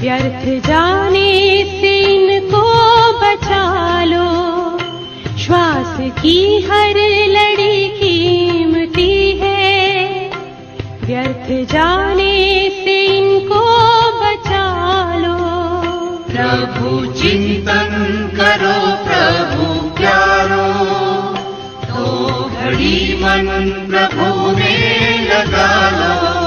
व्यर्थ जाने से इनको बचा लो, श्वास की हर लड़ी कीमती है। व्यर्थ जाने से इनको बचा लो। प्रभु चिंतन करो प्रभु प्यारो, तो घड़ी मन प्रभु में लगा लो।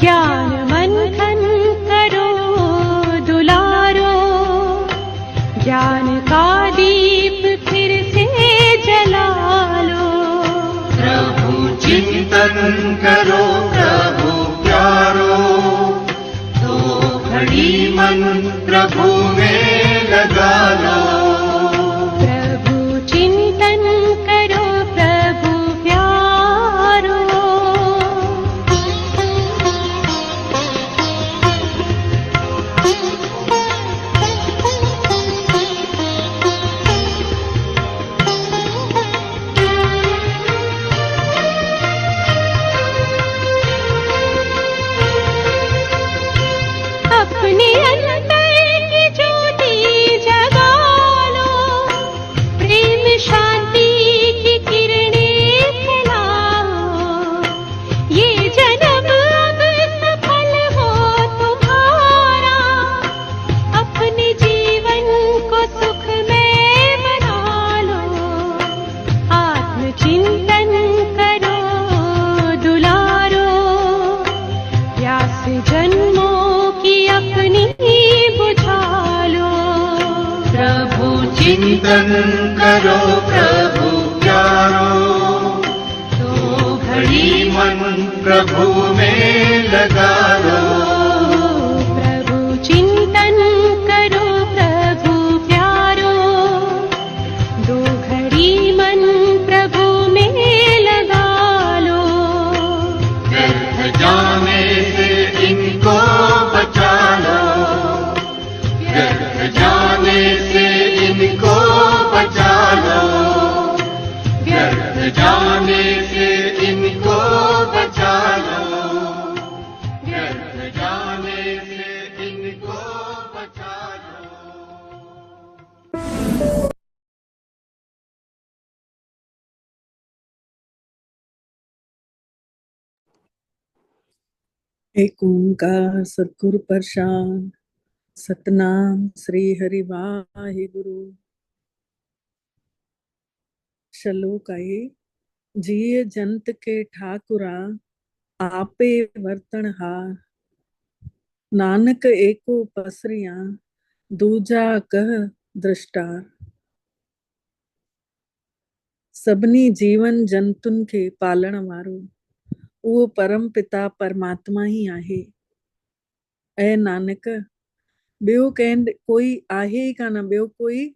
ज्ञान मंथन करो दुलारो, ज्ञान का दीप फिर से जला लो। प्रभु चिंतन करो प्रभु प्यारो, तो घड़ी मन प्रभु में लगा लो। प्रभु चिंतन करो प्रभु प्यारो। अपने अंतर की ज्योति जगा लो, प्रेम शांति की किरणें फैलाओ। ये जन्म अब सफल हो तुम्हारा, अपने जीवन को सुखमय बना लो। आत्मचिंतन करो दुलारो, प्यास जन्मों की अपनी बुझा लो। प्रभु चिंतन करो प्रभु प्यारो, तो घड़ी मन प्रभु में लगा लो। प्रभु चिंतन करो प्रभु प्यारो, दो घड़ी मन प्रभु में लगा लो। व्यर्थ जाने से इनको बचा लो, व्यर्थ जाने से इनको बचा लो। व्यर्थ जाने से इनको बचा लो, व्यर्थ जाने से इनको बचा लो। एक ओंकार सतगुरु प्रसाद, सतनाम श्री हरि वाहे गुरु। श्लोक आए। जिय जंत के ठाकुरा, आपे वर्तनहार। नानक एको पसरिया, दूजा कह दृष्टार। सबनी जीवन जंतुन के पालण वारो, वो परम पिता परमात्मा ही आहे। ऐ नानक, ॿियो कंहिं कोई आहे ई कान, ॿियो कोई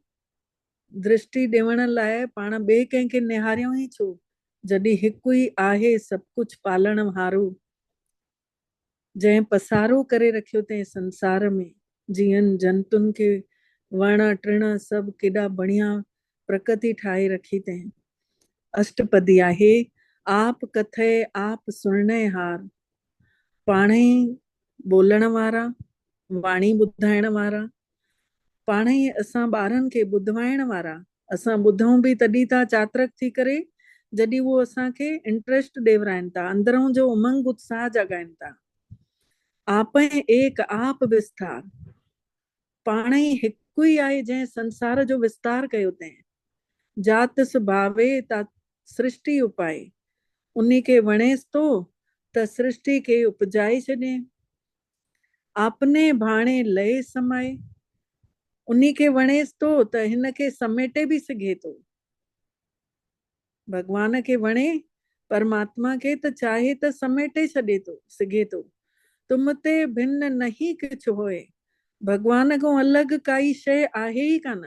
दृष्टि ॾियण लाइ पाण ॿिए कंहिंखे निहारियूं ई छो, जॾहिं हिकु ई आहे सभु कुझु पालण वारो, जंहिं पसारो करे रखियो अथई संसार में जीवन जंतुनि खे, वण टिण सभु केॾा बढ़िया प्रकृति ठाहे रखी अथई। अष्टपदी आहे। आप कथे आप सुणने हार। पाणे बोलण वारा, वाणी ॿुधाइण वारा, पाणे असां ॿारनि खे ॿुधाइण वारा। असां ॿुधूं बि तॾहिं था चातरक थी करे, जॾहिं वो असांखे इंट्रस्ट ॾेवराइनि था, अंदरों जो उमंग उत्साह जगाइनि था। आप एक आप विस्तार। पाणे हिकु ई आहे जंहिं संसार जो विस्तार कयो अथई। जात सुभावे ता सृष्टि उपाए, उन्ही खे वणेसि थो त सृष्टि खे उपजाए छॾे। आपने भाणे लय समाए। उन्ही खे वणेसि थो त हिन खे समेटे बि सघे थो। भगवान खे वणे परमात्मा खे त चाहे त समेटे छॾे थो सघे थो। तुम ते भिन्न नहीं कुछ होए। भगवान खां अलॻि काई शइ आहे ई कान।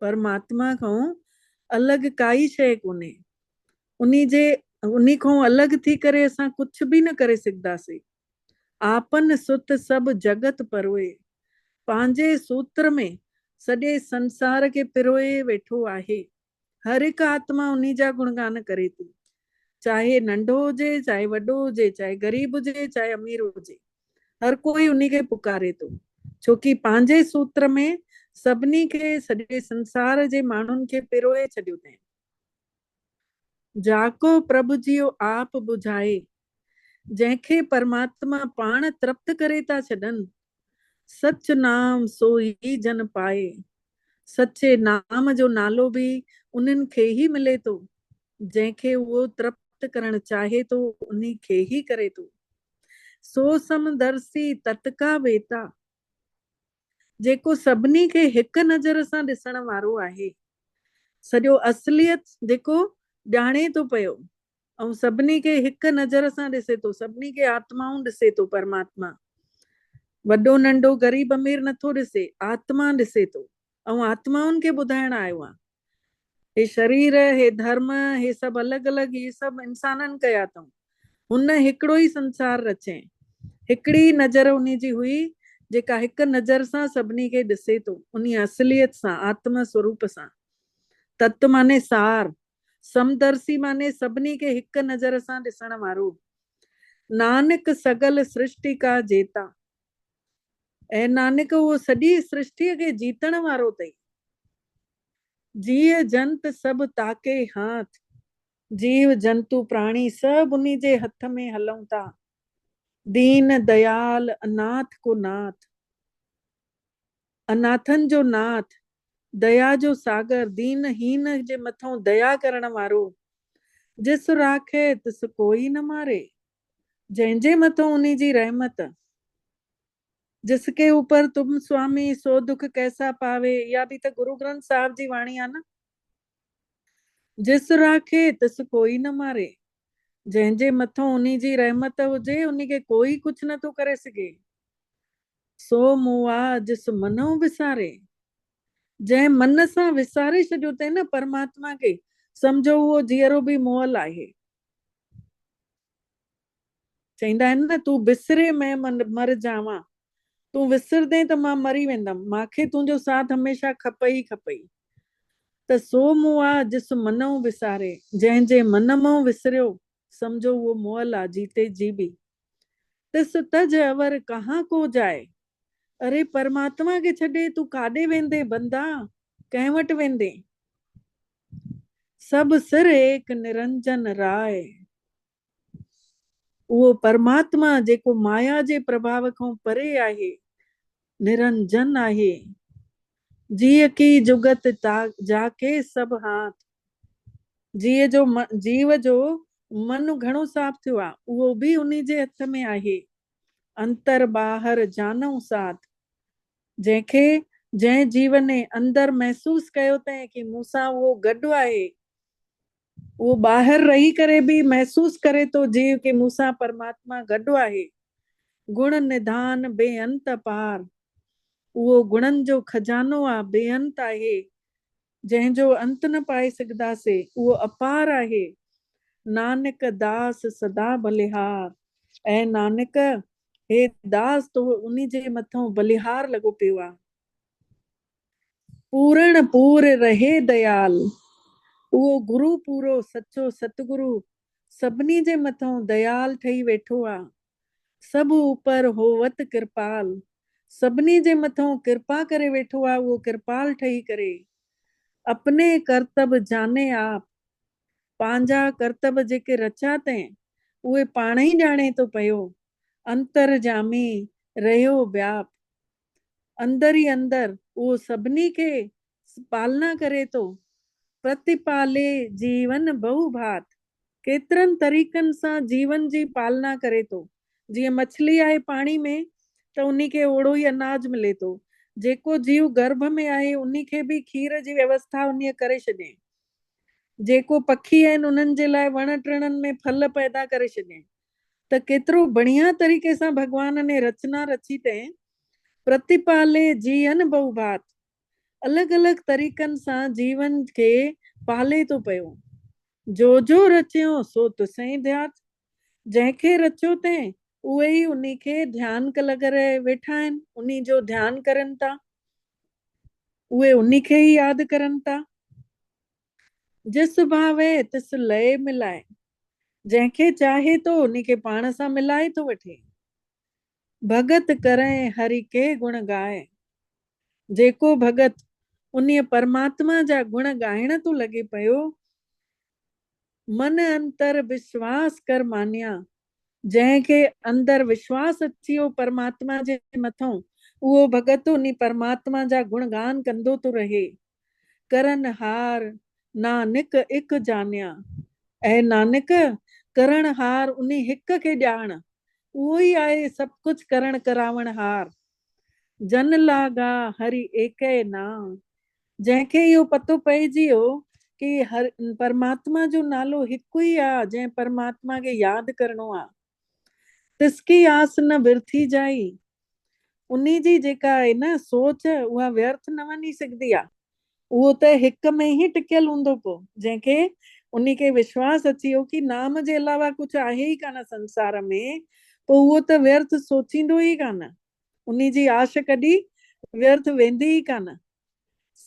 परमात्मा खां अलॻि काई शइ कोन्हे। उन्ही खां अलॻि थी करे असां कुछ बि न करे सघंदासीं। आपन सुत सभु जगत परोए। पंहिंजे सूत्र में सॼे संसार खे पिरोए वेठो आहे। हर हिकु आत्मा उन्ही जा गुणगान करे थी, चाहे नंढो हुजे चाहे वॾो हुजे, चाहे ग़रीब हुजे चाहे अमीर हुजे, हर कोई उन्ही खे पुकारे थो। छोकी पंहिंजे सूत्र में सभिनी खे सॼे संसार जे माण्हुनि खे पिरोए छॾियो अथई। जाको प्रभु जियो आप बुझाए। जंहिंखे परमात्मा पाण तृप्त करे था छॾनि। सच नाम सोई जन पाए। सचे नाम जो नालो बि उन्हनि खे ई मिले थो। जंहिंखे उहो तृप्त करणु चाहे थो उन्ही खे ई करे थो। सो समदर्शी तत्का वेता। जेको सभिनी खे हिकु नज़र सां ॾिसण वारो आहे। सॼो असलियत जेको ॼाणे थो पियो ऐं सभिनी खे हिकु नज़र सां ॾिसे थो। सभिनी खे आत्माऊं ॾिसे थो। परमात्मा वॾो नंढो ग़रीब अमीर नथो ॾिसे, आत्मा ॾिसे थो ऐं आत्माउनि खे ॿुधाइण आयो आहे। हे शरीर, हे धर्म, हे सभु अलॻि अलॻि, हे सभु इंसाननि कया अथऊं। हुन हिकिड़ो ई संसार रचे। हिकिड़ी नज़र उन्ही जी हुई जेका हिकु नज़र सां सभिनी खे ॾिसे थो, उन असलियत सां, आत्म स्वरूप सां। तत्व माने सार, समदर्शी माने सभिनी खे हिकु नज़र सां ॾिसण वारो। नानक सगल सृष्टि का जेता। ऐं नानक उहो सॼी सृष्टिअ खे जीतण वारो अथई। जीव जंत सभु ताके हाथ। जीव जंतु प्राणी सभु उन्ही जे हथ में हलूं था। दीन दयाल अनाथ को नाथ। अनाथन जो नाथ, दया जो सागर, दीनहीन जे मथों दया करण वारो। जिस राखे तिस कोई न मारे। जंहिंजे मथों उन्ही जी रहमत। जिसके ऊपर तुम स्वामी सो दुख कैसा पावे, या भी त गुरु ग्रंथ साहिब जी वाणी आहे न। जिस राखे तिस कोई न मारे। जंहिंजे मथों उन्ही जी रहमत हुजे उन्ही खे कोई कुछ नथो करे सघे। सो मुआ जिस मनो विसारे। जंहिं मन सां विसारे छॾियो अथई न परमात्मा खे, सम्झो उहो जीअरो बि मोहल आहे। चईंदा आहिनि न, तूं विसरे मैं मर जावां। तूं विसरदे त मां मरी वेंदमि, मूंखे तुंहिंजो साथ हमेशह खपई खपई। त सो मुआ जिस मनो विसारे। जंहिंजे मन मां विसरियो सम्झो उहो मोहल आहे, जीते जी बि। तिस तज अवर कहाँ को जाए। अरे परमात्मा खे छॾे तूं काॾे वेंदे बंदा, कंहिं वटि वेंदे। सब सिर एक निरंजन राय। उहो परमात्मा जेको माया जे प्रभाव खां परे आहे, निरंजन आहे। जीअ की जुगत जाके सब हाथ। जीव जो मन घणो साफ़ थियो आहे, उहो बि उन्ही जे हथ में आहे। अंतर ॿाहिर जानऊ साथ। जंहिं जीव ने अंदर महसूस कयो अथई कि मूंसां उहो गॾु आहे, उहो ॿाहिरि रही करे बि महसूस करे थो जीव कि मूंसां परमात्मा गॾु आहे। गुण निधान बेअंत पार। उहो गुणनि जो खजानो आहे, बेअंत आहे। जंहिंजो अंत न पाए सघंदासीं, उहो अपार आहे। नानक दास सदा बलिहार। ऐं नानक हे दास तो उन्ही जे मथों बलिहार लॻो पियो आहे। पूरण पूर रहे दयाल। उहो गुरु पूरो सचो सतगुरु सभिनी जे मथों दयाल ठही वेठो आहे। सभु ऊपर होवत कृपाल। सभिनी जे मथों कृपा करे वेठो आहे, उहो कृपाल ठही करे। अपने कर्तव्य जाने आप। पंहिंजा कर्तव्य जेके रचिया अथई उहे पाण ई ॼाणे थो पियो। अंतरजामी रहियो व्याप। अंदर ई अंदर उहो सभिनी खे पालना करे थो। प्रतिपाले जीवन बहुभात। केतिरनि तरीक़नि सां जीवन जी पालना करे थो। जीअं मछली आहे पाणी में, त उन्ही खे ओड़ो ई अनाज मिले थो। जेको जीव गर्भ में आहे उन्ही खे बि खीर जी व्यवस्था उन्हीअ करे छॾियईं। जेको पखी आहिनि उन्हनि जे लाइ वण टिणनि में फल पैदा करे छॾियईं। त केतिरो बढ़िया तरीक़े सां भगवान ने रचना रची अथई। प्रतिपाले जीवन बहुभात, अलॻि अलॻि तरीक़नि सां जीवन खे पाले थो पियो। जो जो रचियो सो तुसई ध्यात, जंहिंखे रचियो अथई उहे ई उन्ही खे ध्यान करे वेठा आहिनि, उन्ही जो ध्यान करनि था, उहे उन्ही खे ई यादि करनि था। जिस भावे तिस लय मिलाए, जंहिंखे चाहे तो उन्ही खे पाण सां मिलाए थो वठे। भगत करें हरि के गुण गाए, जेको भगत उन्ही परमात्मा जा गुण ॻाइण थो लॻे पियो। मन अंतर विश्वास कर मानिया, जंहिंखे अंदर विश्वास अची वियो परमात्मा जे मथां, उहो भगत उन्ही परमात्मा जा गुणगान कंदो थो रहे। करन हार नानक इक जानिया, ऐं नानक करण हार उन्ही हिक खे ॼाण, उहो ई आहे सभु कुझु करण करावण हार। जन लागा हरि एकै नाम, जंहिंखे इहो पतो पइजी वियो कि हर परमात्मा जो नालो हिकु ई आहे, जंहिं परमात्मा खे यादि करणो आहे। तिसकी आस न विरथी जाई, उन्ही जी जेका आहे न सोच उहा व्यर्थ न वञी सघंदी आहे। उहो त हिक में ई टिकियल हूंदो पोइ, जंहिंखे उन्ही खे विश्वास अची वियो कि नाम जे अलावा कुझु आहे ई कान संसार में, पोइ उहो त व्यर्थ सोचींदो ई कान, उन्ही जी आश कॾहिं व्यर्थ वेंदी ई कान।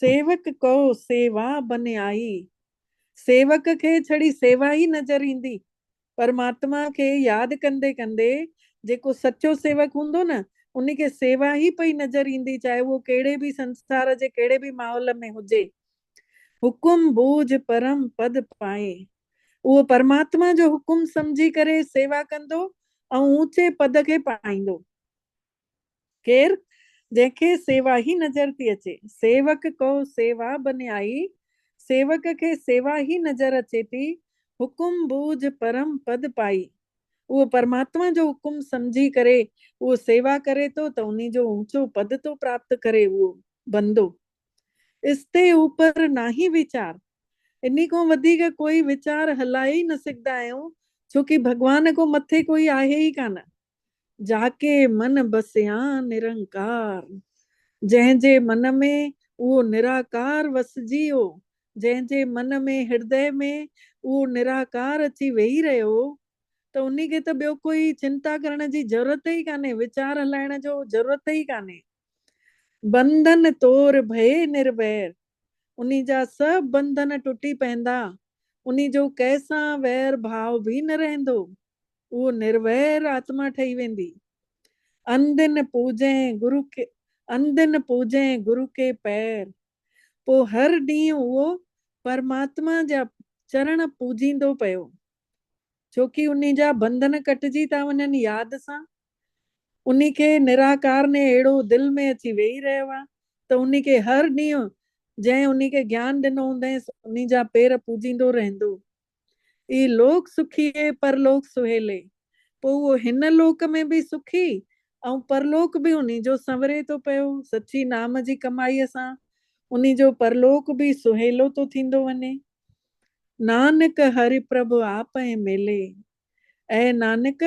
सेवक को सेवा बने आई, सेवक खे छड़ी सेवा ई नज़र ईंदी। परमात्मा खे यादि कंदे कंदे जेको सचो सेवक हूंदो न, उन्ही खे सेवा ई पई नज़र ईंदी, चाहे उहो कहिड़े बि संसार जे कहिड़े बि माहौल में हुजे। हुकुम बूझ परम पद पाए, उहो परमात्मा जो हुकुम सम्झी करे सेवा कंदो ऐं ऊंचे पद खे पाईंदो। केर? जंहिंखे सेवा ई नज़र थी अचे। सेवक को सेवा बने आई, सेवक खे सेवा ई नज़र अचे थी। हुकुम बूझ परम पद पाई, उहो परमात्मा जो हुकुम सम्झी करे उहो सेवा करे थो त उन्ही जो ऊंचो पद थो प्राप्त करे उहो बंदो। इसते ऊपर नाही विचार, इन्ही खां वधीक कोई वीचार हलाए ई न सघंदा आहियूं, छोकी भगवान को मथे कोई आहे ई कान। जाके मन बसिया निरंकार, जंहिंजे मन में उहो निराकार वसजी वियो, जंहिंजे मन में हृदय में उहो निराकार अची वेही रहियो, त उन्ही खे त ॿियो कोई चिंता करण जी ज़रूरत ई कान्हे, वीचार हलाइण जो ज़रूरत ई कान्हे। बंधन तोर भय निर्वैर, उन्ही जा सभु बंधन टुटी पवंदा, उन्ही जो कंहिंसां वैर भाव बि न रहंदो, उहो निर्वैर आत्मा ठही वेंदी। अंदिन पूजे गुरु के, अंदिन पूजे गुरु के पैर, पोइ हर ॾींहुं उहो परमात्मा जा चरण पूजींदो पियो, छोकी उन्ही जा बंधन कटिजी था वञनि यादि सां। उन्ही खे निराकार ने अहिड़ो दिलि में अची वेही रहियो आहे त उन्ही खे हर ॾींहुं जंहिं उन्ही खे ज्ञान ॾिनो हूंदसि उन्ही जा पेर पूजींदो रहंदो। ई लोक सुखी परलोक सुहेले, पोइ उहो हिन लोक में बि सुखी ऐं परलोक बि उन्ही जो संवरे थो पियो। सची नाम जी कमाईअ सां उन्ही जो परलोक बि सुहेलो थो थींदो वञे। नानक हरि प्रभु आप ऐं मेले, ऐं नानक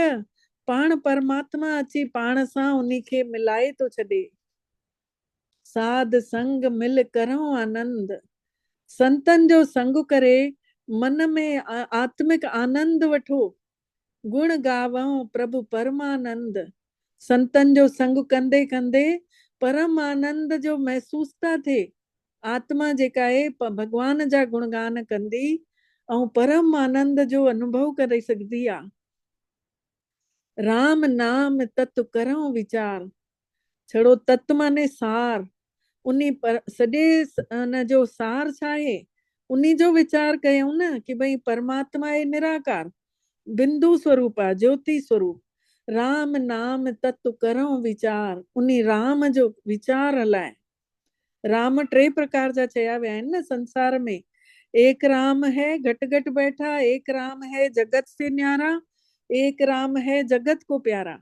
पाण परमात्मा अची पाण सां उन्ही खे मिलाए थो छॾे। साध संग मिल करो आनंद, संतन जो संग करे मन में आत्मिक आनंद वठो। गुण गावऊं प्रभु परमानंद, संतन जो संग कंदे कंदे परम आनंद जो महसूस था थिए। आत्मा जेका आहे भगवान जा गुणगान कंदी ऐं परम आनंद जो अनुभव करे सघंदी आहे। राम नाम तत् करो विचार, छड़ो तत् माने सार, उन्ही पर सॼे न जो सार छा आहे उन्ही जो वीचार कयूं न कि भई परमात्मा आहे निराकार, बिंदु स्वरूप आहे, ज्योति स्वरूप। राम नाम तत् करो विचार, उन्ही राम जो वीचार हलाए। राम 3 प्रकार जा चया विया आहिनि न संसार में। एक राम है घट घट बैठा, एक राम है जगत से न्यारा, एक राम है जगत को प्यारा।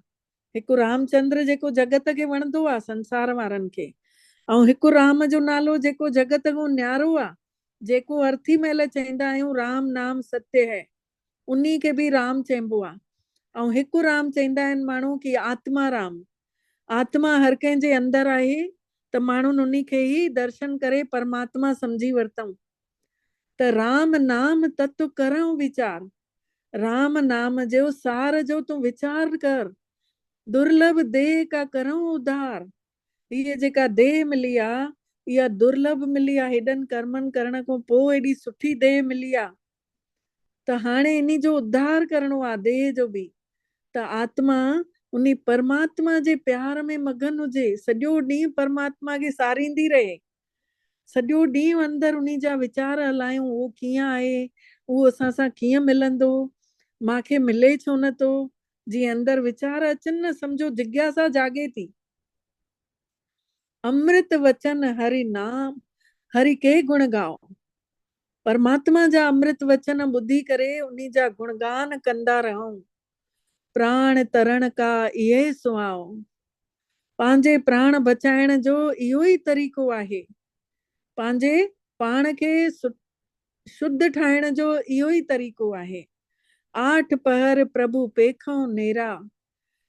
हिकु रामचंद्र जेको जगत खे वणंदो आहे संसार वारनि खे, ऐं हिकु राम जो नालो जेको जगत खां न्यारो आहे, जेको अर्थी महिल चवंदा आहियूं राम नाम सत्य है, उन्ही खे बि राम चइबो आहे। ऐं हिकु राम चवंदा आहिनि माण्हू की आत्मा राम, आत्मा हर कंहिंजे अंदर आहे, त माण्हुनि उन्ही खे ई दर्शन करे परमात्मा सम्झी वरितऊं। त राम नाम तत्व करणु वीचार, राम नाम जो सार जो तूं वीचार कर, दुर्लभ देह का करूं उधार। ये जेका देह मिली आहे इहा दुर्लभ मिली आहे, हेॾनि कर्मनि करण खां पोइ एॾी सुठी देह मिली आहे, त हाणे इन जो उद्धार करणो आहे देह जो बि। त आत्मा उन परमात्मा जे प्यार में मगन हुजे, सॼो ॾींहुं परमात्मा खे सारींदी रहे, सॼो ॾींहुं अंदरि उन जा वीचार हलायूं, उहो कीअं आहे, उहो असां सां कीअं मिलंदो, मांखे मिले छो नथो, जीअं अंदरि वीचार अचनि न, सम्झो जिज्ञासा जागे थी। अमृत वचन हरि नाम, हरि के गुण गाओ, परमात्मा जा अमृत वचन ॿुधी करे उन्ही जा गुणगान कंदा रहूं। प्राण तरण का इहे सुहाओ, पंहिंजे प्राण बचाइण जो इहो ई तरीक़ो आहे, पंहिंजे पाण खे शुद्ध ठाहिण जो इहो ई तरीक़ो आहे। आठ पहर प्रभु पेखऊं नेरा,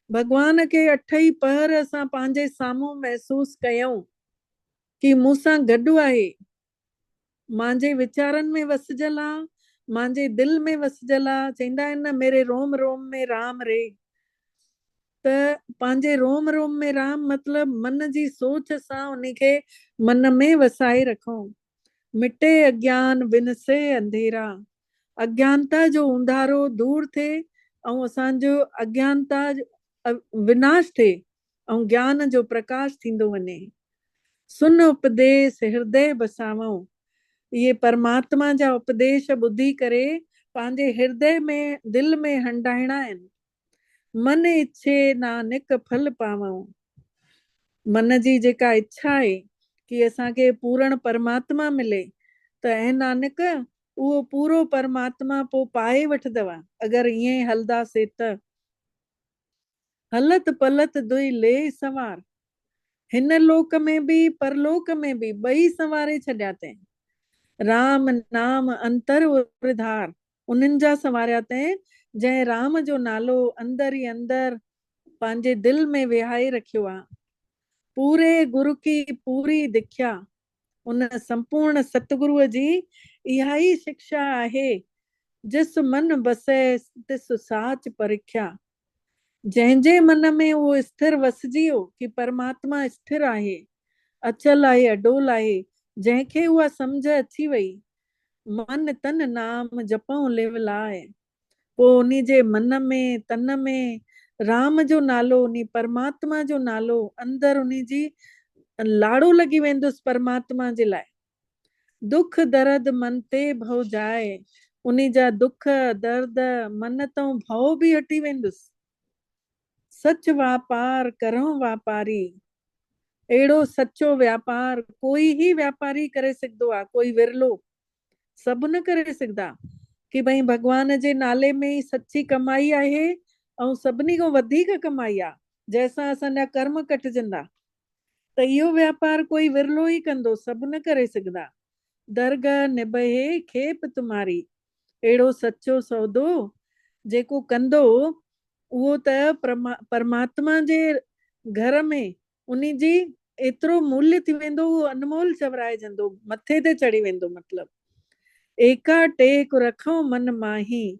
भगवान खे अठ ई पहर असां पंहिंजे साम्हूं महसूस कयूं कि मूंसां गॾु आहे, मुंहिंजे वीचारनि में वसजल आहे, मुंहिंजे दिल में वसजल आहे। चवंदा आहिनि न मेरे रोम रोम में राम रे, त पंहिंजे रोम रोम में राम मतलब मन जी सोच सां उनखे मन में वसाए रखूं। मिटे अज्ञान विनसे अंधेरा, अज्ञानता जो उंधारो दूर थिए ऐं असांजो अज्ञानता विनाश थिए ऐं ज्ञान जो प्रकाश थींदो वञे। सुन उपदेश हृदय बसावऊं, ये परमात्मा जा उपदेश ॿुधी करे पंहिंजे हृदय में दिल में हंडाइणा आहिनि। मन इच्छे नानक फल पावऊं, मन जी जेका इच्छा आहे कि असांखे पूर्ण परमात्मा मिले, त ऐं नानक उहो पूरो परमात्मा पोइ पाए वठंदव अगरि ईअं हलंदासीं त। हलत पलत दुई ले सवार, हिन लोक में बि परलोक में बि ॿई संवारे छॾिया अथई। राम नाम अंतर उधार, उन्हनि जा संवारिया अथई जंहिं राम जो नालो अंदरि ई अंदरि पंहिंजे दिल में विहाए रखियो आहे। पूरे गुरु की पूरी दीक्षा, उन संपूर्ण सतगुरुअ जी इहा ई शिक्षा आहे, जिस मन बसे तिस साच परीक्षा। जंहिंजे मन में उहो स्थिर वसजी वियो कि परमात्मा स्थिर आहे, अचल आहे, अडोल आहे, जंहिंखे उहा सम्झ अची वई, मन तन नाम जपऊं लिवलाए, पोइ उन्ही जे मन में तन में राम जो नालो, उन्ही परमात्मा जो नालो अंदरि उन्ही जी लाड़ो लॻी वेंदुसि परमात्मा जे लाइ। दुख दर्द मन ते भव जाए, उन्ही जा दुख दर्द मन तां भव बि हटी वेंदुसि। सच वापार करूं वापारी, अहिड़ो सचो व्यापार कोई ही व्यापारी करे सघंदो आहे, कोई विरलो, सभु न करे सघंदा कि भई भगवान जे नाले में ई सची कमाई आहे ऐं सभिनी खां वधीक कमाई आहे, जंहिंसां असांजा कर्म कटजंदा, त इहो व्यापार कोई विरलो ई कंदो, सभु न करे सघंदा। दरगाह निभहे खेप तुम्हारी, अहिड़ो सचो सौदो जेको कंदो उहो त परमात्मा जे घर में उन्ही जी एतिरो मूल्य थी वेंदो, उहो अनमोल चवराइजंदो, मथे ते चढ़ी वेंदो। मतलब एका टेक रखो मन माही,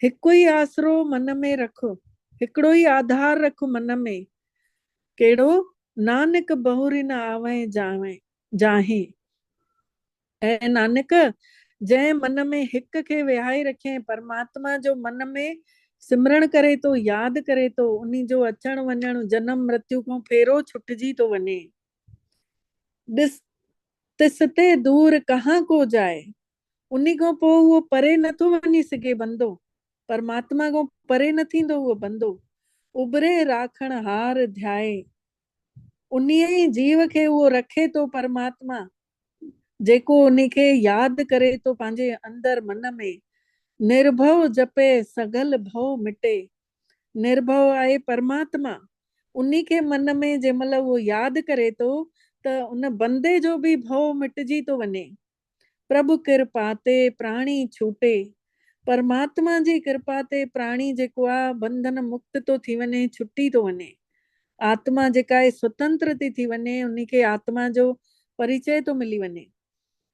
हिकु ई आसरो मन में रखो, हिकिड़ो ई आधार रखो मन में, कहिड़ो नानक बहुरी न आवे जावे जाहे। ऐं नानक जंहिं मन में हिक खे विहाए रखे, परमात्मा जो मन में सिमरण करे तो, यादि करे तो, उन्ही जो अचण वञण जन्म मृत्यु खां फेरो छुटजी तो वञे। ॾिस तिस ते दूर कहाँ को जाए, उन्ही खां पोइ उहो परे नथो वञी सघे बंदो, परमात्मा खां परे न थींदो उहो बंदो। उबरे राखण हार ध्याए, उन्ही ई जीव खे उहो रखे तो परमात्मा, जेको उनखे यादि करे तो पंहिंजे अंदर मन में। निर्भव जपे सगल भव मिटे, निर्भव आहे परमात्मा, उन्ही खे मन में जंहिंमहिल उहो यादि करे थो त उन बंदे जो बि भउ मिटिजी थो वञे। प्रभु कृपा ते प्राणी छूटे, परमात्मा जी कृपा ते प्राणी जेको आहे बंधन मुक्त थो थी वञे, छुटी थो वञे। आत्मा जेका आहे स्वतंत्र थी वञे, उन्ही खे आत्मा जो परिचय थो मिली वञे।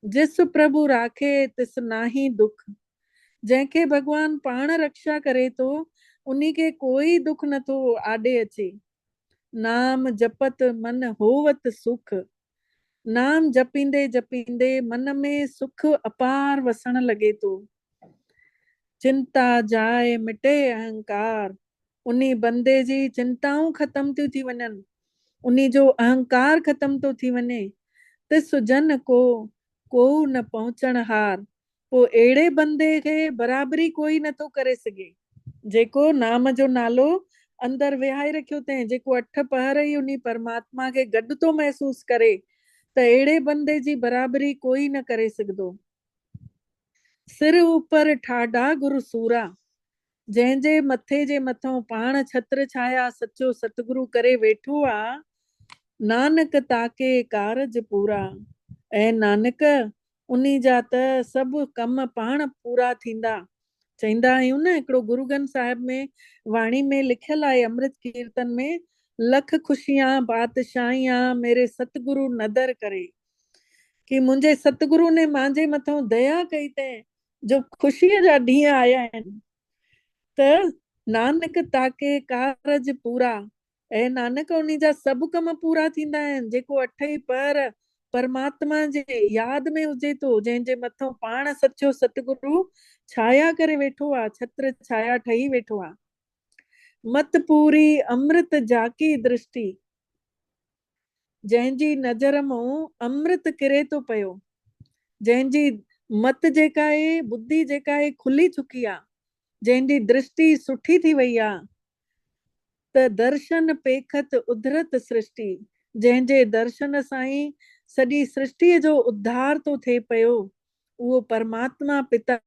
जिस प्रभु राखे तिस नाही दुख, जंहिंखे भगवान पाण रक्षा करे थो उन्ही खे कोई दुख नथो आॾे अचे। नाम जपत मन होवत सुख, नाम जपींदे जपींदे मन में सुख अपार वसण लगे थो। चिंता जाए मिटे अहंकार, उन्ही बंदे जी चिंताऊं ख़त्म थियूं थी वञनि, उन्ही जो अहंकार ख़त्म थो थी वञे। तिस जन को न पहुचण हार, पोइ अहिड़े बंदे खे बराबरी कोई नथो करे सघे, जेको नाम जो नालो अंदर विहाए रखियो अथई, जेको 8 पहर ई उन्ही परमात्मा खे गॾु थो महसूस करे, त अहिड़े बंदे जी बराबरी कोई न करे सघंदो। सिर ऊपर ठाडा गुरु सूरा, जंहिंजे मथे जे मथां पाण छत्र छाया सचो सतगुरु करे वेठो आहे, नानक ताके कारज पूरा। ऐं नानक उन्ही जा त सभु कम पाण पूरा थींदा। चईंदा आहियूं न, हिकिड़ो गुरुगन साहिब में वाणी में लिखियल आहे, अमृत कीर्तन में, लख खुशियां बादशाहियां मेरे सतगुरु नदर करे, कि मुंहिंजे सतगुरु ने मुंहिंजे मथां दया कई तंहिं जो ख़ुशीअ जा ॾींहं आया आहिनि। त नानक ताके कारज पूरा, ऐं नानक उन्ही जा सभु कम पूरा थींदा आहिनि। जेको 8 पहर परमात्मा जे यादि में हुजे थो, जंहिंजे मथां पाण सचो सतगुरु छाया करे वेठो आहे, छत्र छाया ठही वेठो आहे। मत पूरी अमृत जाकी दृष्टि, जंहिंजी नज़र मां अमृत किरे थो पियो, जंहिंजी मत जेका आहे, बुद्धि जेका आहे खुली चुकी आहे, जंहिंजी दृष्टि सुठी थी वई आहे, त दर्शन पेखत उधरत सृष्टि, जंहिंजे दर्शन सां ई सॼी सृष्टिअ जो उद्धार थो थिए पियो, उहो परमात्मा पिता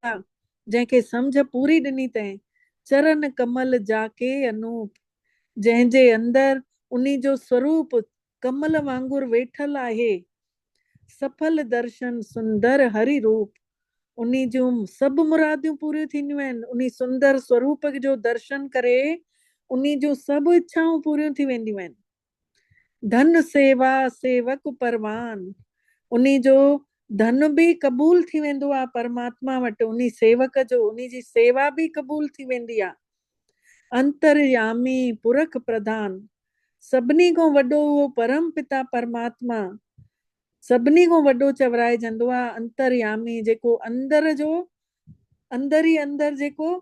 जंहिंखे सम्झ पूरी ॾिनी अथई। चरण कमल जाके अनूप, जंहिंजे अंदर उन्ही जो स्वरूप कमल वांगुर वेठल आहे। सफल दर्शन सुंदर हरि रूप, उन्ही जूं सभु मुरादियूं पूरियूं थींदियूं आहिनि। उन्ही सुंदर स्वरूप जो दर्शन करे उन्ही जूं सभु इच्छाऊं पूरियूं थी वेंदियूं आहिनि। धन सेवा सेवक परवान, उन्ही जो धन बि क़बूल थी वेंदो आहे परमात्मा वटि, उन्ही सेवक जो, उन्ही जी सेवा बि क़बूल थी वेंदी आहे। अंतर्यामी पुरख प्रधान, सभिनी खां वॾो उहो परम पिता परमात्मा सभिनी खां वॾो चवराइजंदो आहे। अंतर्यामी, जेको अंदर जो अंदर ई अंदर जेको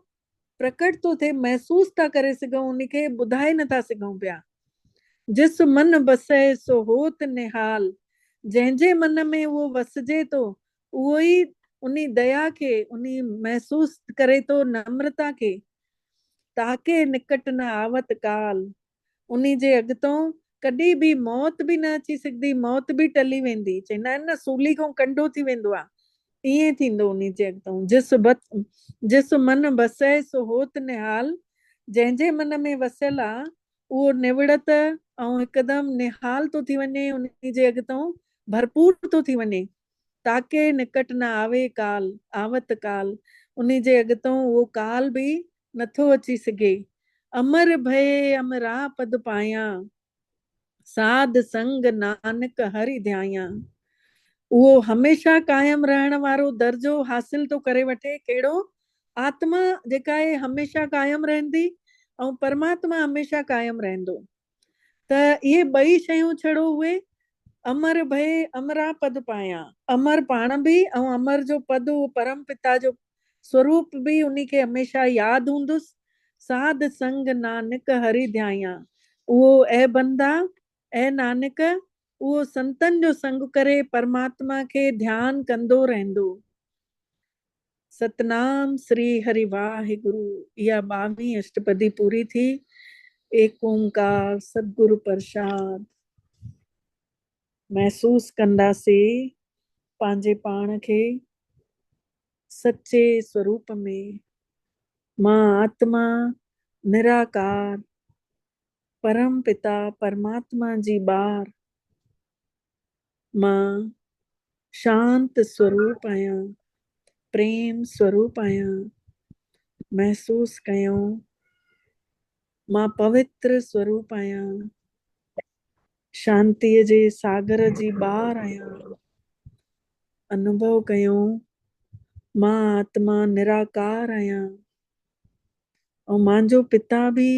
प्रकट थो थिए, महसूस था करे सघूं, उनखे ॿुधाए नथा सघूं पिया। जिस मन बसे सो होत निहाल, जंहिंजे मन में उहो वसजे थो, उहो ई उन्ही दया खे उन्ही महसूस करे थो, नम्रता खे। ताके निकट न आवत काल, उन्ही जे अॻितों कॾहिं बि मौत बि न अची सघंदी, मौत बि टली वेंदी। चवंदा आहिनि न, सूली खां कंडो थी वेंदो आहे, ईअं थींदो उन्ही जे अॻितों। जिस मन बसे सो होत निहाल, जंहिंजे मन में वसियल आहे उहो निवड़त ऐं हिकदमि निहाल थो थी वञे, उन्ही जे अॻितों भरपूर थो थी वञे। ताके निकट न आवे काल आवत काल, उन्ही जे अॻितों उहो काल बि नथो अची सघे। अमर भय अमरा पद पाया, साध संग नानक हरि ध्याया, उहो हमेशा कायम रहण वारो दर्जो हासिल थो करे वठे। कहिड़ो? आत्मा जेका आहे हमेशा कायम रहंदी ऐं परमात्मा हमेशा कायम रहंदो। त इहे ॿई शयूं छड़ो उहे अमर भय अमरा पद पाया, अमर पाण बि ऐं अमर जो पद, उहो परम पिता जो स्वरूप बि उन्ही खे हमेशा यादि हूंदुसि। साध संग नानक हरि ध्याया, उहो ऐं बंदा ऐं नानक उहो संतनि जो संग करे परमात्मा खे ध्यानु कंदो रहंदो। सतनाम श्री हरि वाहिगुरु। इहा 22वीं अष्टपदी पूरी थी। एक ओंकार सतगुरु प्रसाद। महसूस कंदासीं पंहिंजे पाण खे सच्चे स्वरूप में। मां आत्मा निराकार परम पिता परमात्मा जी ॿार मां शांत स्वरूप आहियां, प्रेम स्वरूप आहियां। महसूस कयो मां पवित्र स्वरूप आहियां, शांतीअ जे सागर जी ॿार आहियां। अनुभव कयो मां आत्मा निराकार आहियां ऐं मुंहिंजो पिता बि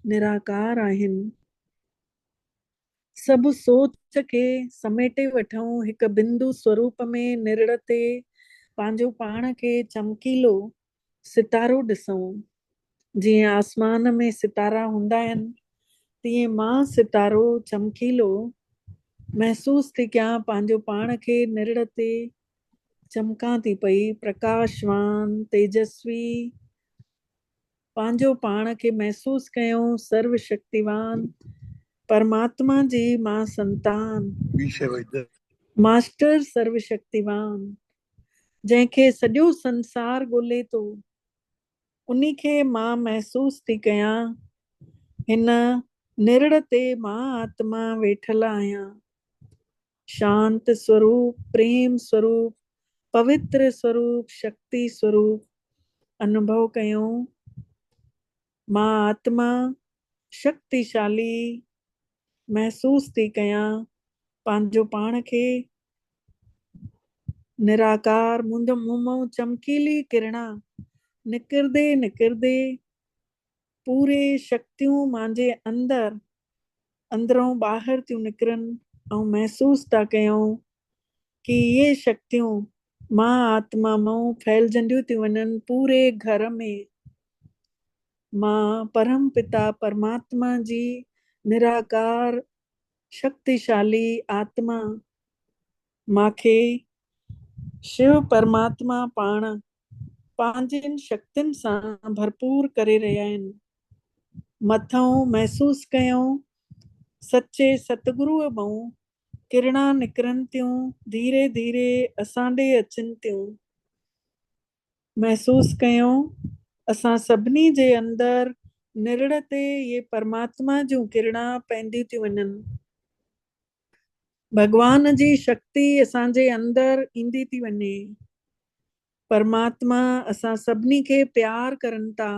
निराकार आहिनि। सभु सोच खे समेटे वठूं हिकु बिंदु स्वरूप में निरड़ ते पंहिंजो पाण खे चमकीलो सितारो ॾिसूं। जीअं आसमान में सितारा हूंदा आहिनि तीअं मां सितारो चमकीलो महसूस थी कयां, पंहिंजो पाण खे निरड़ ते चमकां थी पई, प्रकाशवान तेजस्वी पंहिंजो पाण खे महसूस कयूं सर्वशक्तिवान परमात्मा जी मां संतान, मास्टर सर्वशक्तिवान जंहिंखे सॼो संसार ॻोल्हे थो, उन्ही खे मां महसूस थी कयां। हिन निरड़ ते मां आत्मा वेठल आहियां, शांत स्वरूप, प्रेम स्वरूप, पवित्र स्वरूप, शक्ति स्वरूप। अनुभव कयूं मां आत्मा शक्तिशाली महसूस थी कयां, पंहिंजो पाण खे निराकार। मुंहिंजो मुंहुं मां चमकीली किरणा निकिरंदे निकिरंदे पूरे शक्तियूं मुंहिंजे अंदरों ॿाहिरि थियूं निकिरनि ऐं महसूस था कयूं कि ये शक्तियूं मां आत्मा मां फैलजंदियूं थी वञनि पूरे घर में। मां परम पिता परमात्मा जी निराकार शक्तिशाली आत्मा, मांखे शिव परमात्मा पाण पंहिंजनि शक्तियुनि सां भरपूर करे रहिया आहिनि। मथों महसूस कयूं सच्चे सतगुरुअ मां किरणा निकिरनि थियूं, धीरे धीरे असां ॾे अचनि थियूं। महसूस कयूं असां सभिनी जे अंदर निरड़ ते ये परमात्मा जूं किरणा पवंदियूं थियूं वञनि। भगवान जी शक्ति असांजे अंदर ईंदी थी वञे। परमात्मा असां सभिनी खे प्यार करनि था।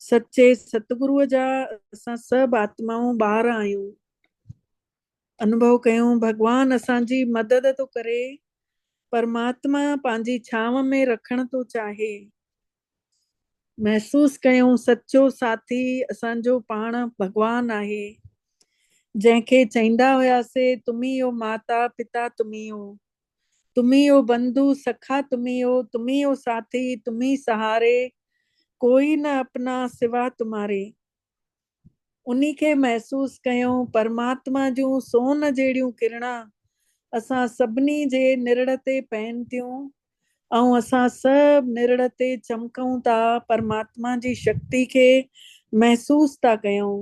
सच्चे सतगुरुअ जा असां सभु आत्माऊं ॿार आहियूं। अनुभव कयूं भगवान असांजी मदद थो करे, परमात्मा पंहिंजी छांव में रखण थो चाहे। महसूस कयूं सच्चो साथी असांजो पाण भगवान आहे, जंहिंखे चईंदा हुआसीं तुम्ही हो माता पिता तुम्ही हो, तुम्ही हो बंधु सखा तुम्ही हो, तुम्ही हो साथी, तुम्ही सहारे, कोई न अपना सिवा तुम्हारे। उन्ही खे महसूस कयूं परमात्मा जूं सोन जहिड़ियूं किरणा असां सभिनी जे निरड़ ते पवनि थियूं ऐं असां सभु निरड़ ते चमकूं था, परमात्मा जी शक्ति खे महसूस था कयूं।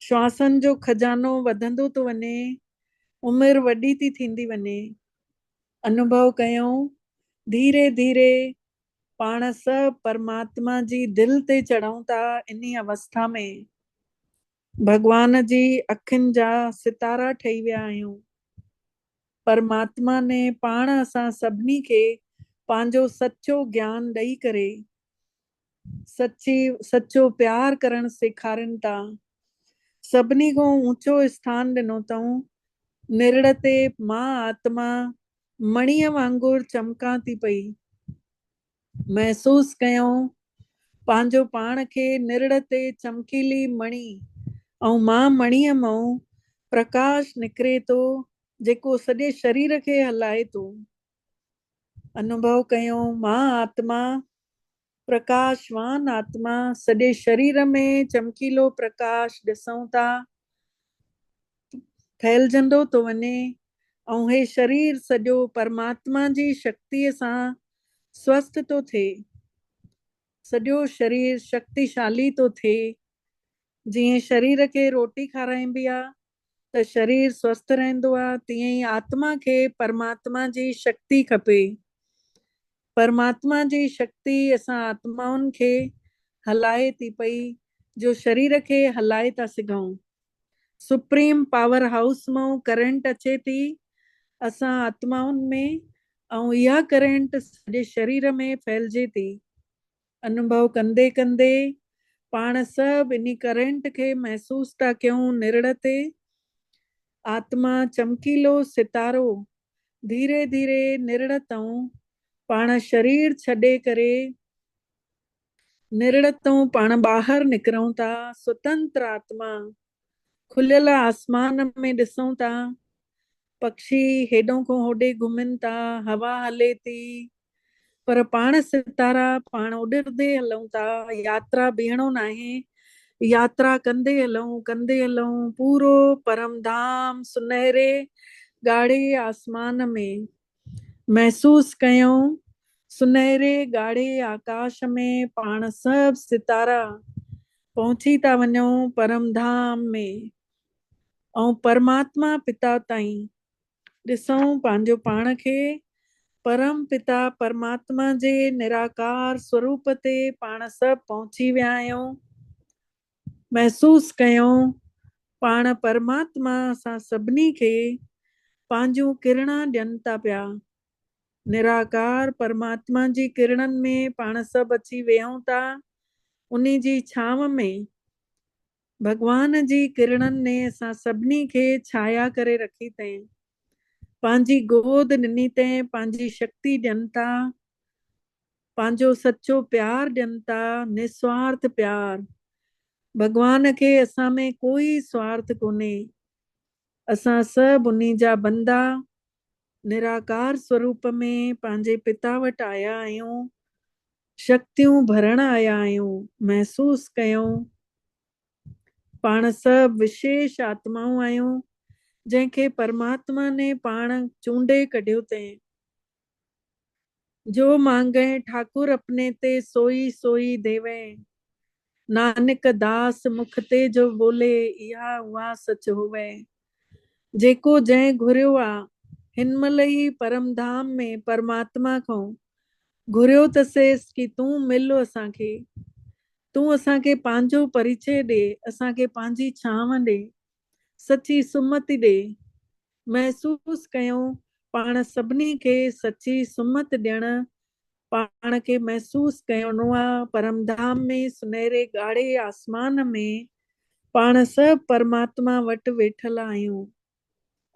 श्वासन जो खजानो वधंदो थो वञे, उमिरि वॾी थी थींदी वञे। अनुभव कयूं धीरे धीरे पाण सभु परमात्मा जी दिलि ते चढ़ूं था। इन्ही अवस्था में भगवान जी अखियुनि जा सितारा ठही विया आहियूं। परमात्मा ने पाण असां सभिनी खे पंहिंजो सच्चो ज्ञान ॾेई करे सच्चो प्यार करणु सेखारनि था। सभिनी खां ऊंचो स्थान ॾिनो अथऊं। निरड़ ते मां आत्मा मणीअ वांगुरु चमकां थी पई। महसूस कयूं पंहिंजो पाण खे निरड़ ते चमकीली मणी ऐं मां मणीअ मां प्रकाश निकिरे थो जेको सॼे शरीर खे हलाए थो। अनुभव कयूं मां आत्मा प्रकाशवान आत्मा सॼे शरीर में चमकीलो प्रकाश ॾिसूं था फैलजंदो थो वञे ऐं हे शरीर सॼो परमात्मा जी शक्तिअ सां स्वस्थ थो थिए। सॼो शरीर शक्तिशाली थो थिए। जीअं शरीर खे रोटी खाराइबी आहे त शरीर स्वस्थ रहंदो आहे, तीअं ई आत्मा खे परमात्मा जी शक्ति खपे। परमात्मा जी शक्ति असां आत्माउनि खे हलाए थी पई, जो शरीर खे हलाए था सघूं। सुप्रीम पावर हाउस मां करंट अचे थी असां आत्माउनि में, ऐं इहा करंट सॼे शरीर में फैलिजे थी। अनुभव कंदे कंदे पाण सभु इन करंट खे महसूस था कयूं। निरड़ ते आत्मा चमकीलो सितारो धीरे धीरे निरड़ तां पाण शरीर छॾे करे निरड़ तां पाण ॿाहिरि निकिरूं था। स्वतंत्र आत्मा खुलियल आसमान में ॾिसूं था। पक्षी हेॾों खां होॾे घुमनि था, हवा हले थी, पर पाण सितारा पाण उॾंदे हलूं था। यात्रा बीहणो न आहे, यात्रा कंदे हलूं पूरो परम धाम सुनहरे ॻाढ़े आसमान में महसूस कयूं। सुनहरे ॻाढ़े आकाश में पाण सभु सितारा पहुची था वञूं परम धाम में। ऐं परमात्मा पिता ताईं ॾिसूं पंहिंजो पाण खे परम पिता परमात्मा जे निराकार स्वरूप ते पाण सभु पहुची विया आहियूं। महसूस कयूं पाण परमात्मा असां सभिनी खे पंहिंजूं किरणा ॾियनि था पिया। निराकार परमात्मा जी किरणनि में पाण सभु अची वेहूं था। उन जी छांव में भगवान जी किरणनि ने असां सभिनी खे छाया करे रखी अथई। पंहिंजी गोद ॾिनी अथई, पंहिंजी शक्ति ॾियनि था, पंहिंजो सचो प्यार ॾियनि था, निस्वार्थ प्यार। भगवान खे असां में कोई स्वार्थ कोन्हे। असां सभु उन्ही जा बंदा निराकार स्वरूप में पंहिंजे पिता वटि आया आहियूं। शक्तियूं भरण आया आहियूं। महसूस कयूं पाण सभु विशेष आत्माऊं आहियूं जंहिंखे परमात्मा ने पाण चूंडे कढियो अथई। जो मांगे ठाकुर अपने ते सोई सोई देवे, नानक दास मुख ते जो बोले इहा उहा सच होवे। जेको जंहिं घुरियो आहे हिन महिल ई परम धाम में परमात्मा खां घुरियो त सेस कि तूं मिल असांखे, तूं असांखे पंहिंजो परिचय ॾे, असांखे पंहिंजी छांव ॾे, सची सुमति ॾे। महसूस कयूं पाण सभिनी खे सची सुमत ॾियण पाण खे महसूस करिणो आहे। परम धाम में सुनहरे ॻाढ़े आसमान में पाण सभु परमात्मा वटि वेठल आहियूं।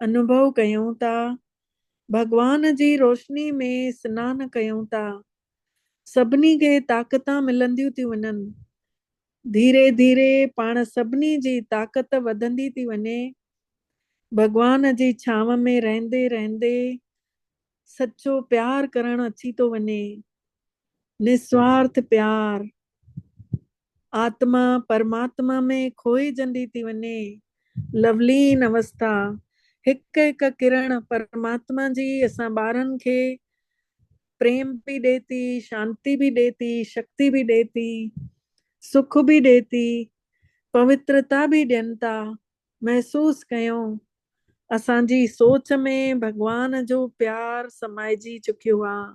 अनुभव कयूं था भगवान जी रोशनी में सनानु कयूं था। सभिनी खे ताक़तां मिलंदियूं थी वञनि। धीरे धीरे पाण सभिनी जी ताक़त वधंदी थी वञे। भगवान जी छांव में रहंदे रहंदे सच्चो प्यार करणु अची थो वञे। निस्वार्थ प्यार आत्मा परमात्मा में खोइजंदी थी वञे। लवलीन अवस्था हिकु हिकु किरण परमात्मा जी असां ॿारनि खे प्रेम बि ॾे थी, शांति बि ॾे थी, शक्ति बि ॾे थी, सुख बि ॾे थी, पवित्रता बि ॾियनि था। महसूस कयूं असांजी सोच में भगवान जो प्यार समाइजी चुकियो आहे।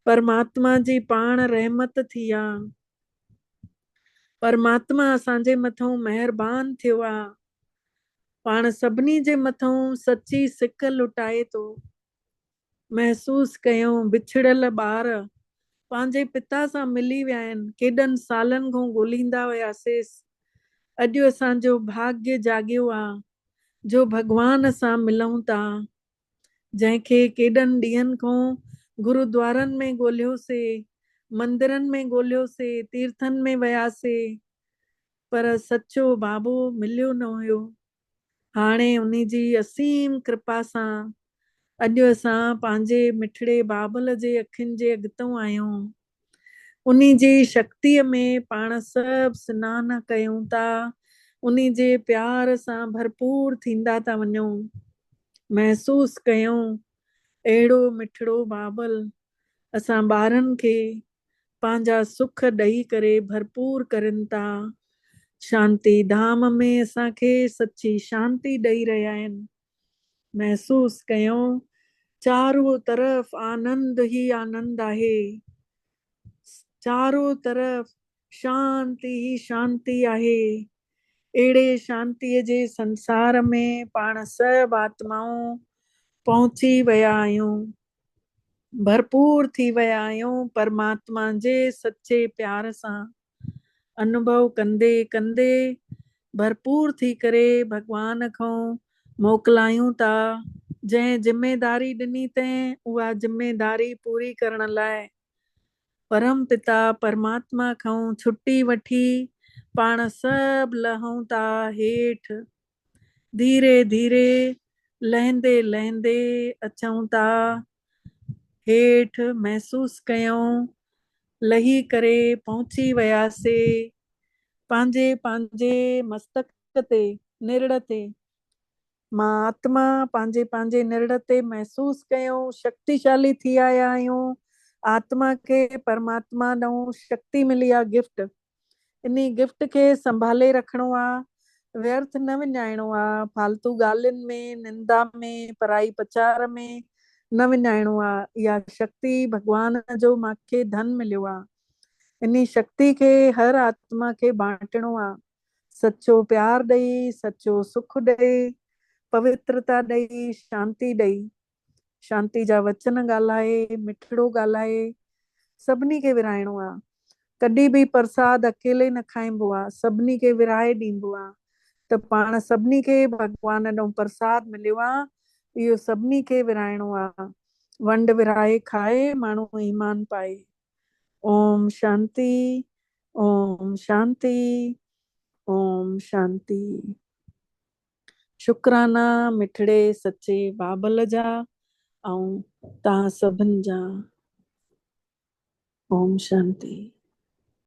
परमात्मा जी पाण रहमत थी आहे। परमात्मा असांजे मथां महिरबान थियो आहे। पाण सभिनी जे मथां सची सिक लुटाए थो। महसूस कयूं बिछड़ल ॿार पंहिंजे पिता सां मिली विया आहिनि। केॾनि सालनि खां ॻोल्हींदा हुयासीं। अॼु असांजो भाग्य जागियो आहे जो भगवान सां मिलूं था। जंहिंखे केॾनि ॾींहंनि खां गुरुद्वारनि में ॻोल्हियोसीं, मंदिरनि में ॻोल्हियोसीं, तीर्थनि में वियासीं, पर सचो बाबो मिलियो न हुयो। हाणे उन जी असीम कृपा सां अॼु असां पंहिंजे मिठड़े बाबल जे अखियुनि जे अॻितो आहियूं। उन जी शक्तिअ में पाण सभु सनानु कयूं था। उन जे प्यार सां भरपूर थींदा था वञूं। महसूस कयूं अहिड़ो मिठड़ो बाबल असां ॿारनि खे पंहिंजा सुख ॾेई करे भरपूर करनि था। शांति धाम में असांखे सची शांति ॾेई रहिया आहिनि। महसूस कयूं चारों तरफ़ आनंद ही आनंद आहे। चारों तरफ़ शांति ही शांति आहे। अहिड़े शांतीअ जे संसार में पाण सभु आत्माऊं पहुची विया आहियूं, भरपूर थी विया आहियूं परमात्मा जे सच्चे प्यार सां। अनुभव कंदे कंदे भरपूर थी करे भगवान खां मोकिलायूं था। जंहिं जिम्मेदारी ॾिनी तंहिं उहा जिम्मेदारी पूरी करण लाइ परम पिता परमात्मा खां छुट्टी वठी पाण सभु लहूं था हेठि। धीरे धीरे लहंदे लहंदे अचूं था हेठि। महसूस कयूं लही करे पहुची वियासीं पंहिंजे पंहिंजे मस्तक ते, निरड़ ते। मां आत्मा पंहिंजे पंहिंजे निरड़ ते महसूस कयूं शक्तिशाली थी आया आहियूं। आत्मा खे परमात्मा ॾांहुं शक्ति मिली आहे, गिफ्ट। इन्ही गिफ्ट खे संभाले रखिणो आहे, व्यर्थ न विञाइणो आहे, फालतू ॻाल्हियुनि में, निंदा में, पराई पचार में न विञाइणो आहे। इहा शक्ति भगवान जो मूंखे धन मिलियो आहे। इन्ही शक्ति खे हर आत्मा खे बांटणो आहे। सच्चो प्यार ॾेई, सच्चो सुख ॾेई, पवित्रता ॾेई, शांति ॾेई। शांति जा वचन ॻाल्हाए, मिठड़ो ॻाल्हाए, सभिनी खे विराइणो आहे। कॾहिं बि प्रसाद अकेले न खाइबो आहे, सभिनी खे विराए ॾींबो आहे। त पाण सभिनी खे भगवान ॾांहुं प्रसाद मिलियो आहे, इहो सभिनी खे विराइणो आहे। वंड विराए खाए माण्हू ईमान पाए। ओम शांति, ओम शांति, ओम शांति। शुक्राना मिठड़े सच्चे बाबल जा ऐं तव्हां सभिनि जा। ओम शांति।